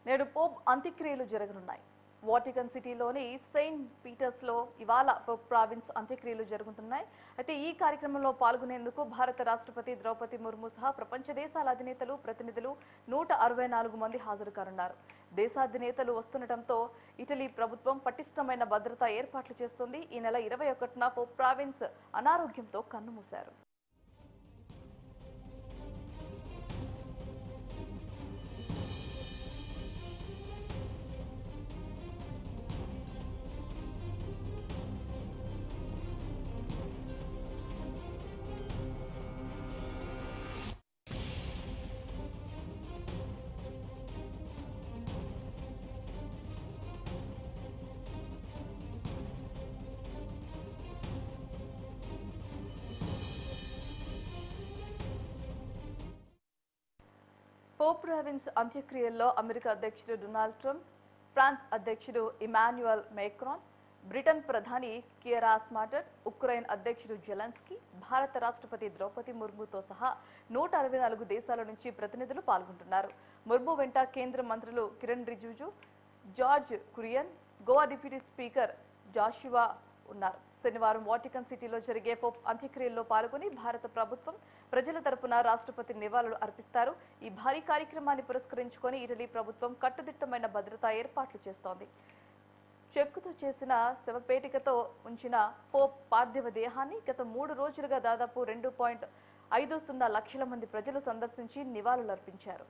నేడు పోప్ అంత్యక్రియలు జరగనున్నాయి. వాటికన్ సిటీలోని సెయింట్ పీటర్స్లో ఇవాళ పోప్ ప్రావిన్స్ అంత్యక్రియలు జరుగుతున్నాయి. అయితే ఈ కార్యక్రమంలో పాల్గొనేందుకు భారత రాష్ట్రపతి ద్రౌపది ముర్ము సహా ప్రపంచ దేశాల అధినేతలు, ప్రతినిధులు 164 మంది హాజరు కానున్నారు. దేశాధినేతలు వస్తుండటంతో ఇటలీ ప్రభుత్వం పటిష్టమైన భద్రతా ఏర్పాట్లు చేస్తుంది. ఈ నెల 21న పోప్ ప్రావిన్స్ అనారోగ్యంతో కన్నుమూశారు. పోప్ ప్రావిన్స్ అంత్యక్రియల్లో అమెరికా అధ్యక్షుడు డొనాల్డ్ ట్రంప్, ఫ్రాన్స్ అధ్యక్షుడు ఇమాన్యుయల్ మేక్రాన్, బ్రిటన్ ప్రధాని కియర్ స్టార్మర్, ఉక్రెయిన్ అధ్యక్షుడు జెలెన్స్కీ, భారత రాష్ట్రపతి ద్రౌపది ముర్ముతో సహా 164 దేశాల నుంచి ప్రతినిధులు పాల్గొంటున్నారు. ముర్ము వెంట కేంద్ర మంత్రులు కిరణ్ రిజిజు, జార్జ్ కురియన్, గోవా డిప్యూటీ స్పీకర్ జాషువా ఉన్నారు. శనివారం వాటికన్ సిటీలో జరిగే పోప్ అంత్యక్రియల్లో పాల్గొని భారత ప్రభుత్వం ప్రజల తరపున రాష్ట్రపతి నివాళులు అర్పిస్తారు. ఈ భారీ కార్యక్రమాన్ని పురస్కరించుకొని ఇటలీ ప్రభుత్వం కట్టుదిట్టమైన భద్రతా ఏర్పాట్లు చేస్తోంది. చెక్కుతో చేసిన శవపేటికతో ఉంచిన పోప్ పార్థివ దేహాన్ని గత 3 రోజులుగా దాదాపు 2.50 లక్షల మంది ప్రజలు సందర్శించి నివాళులర్పించారు.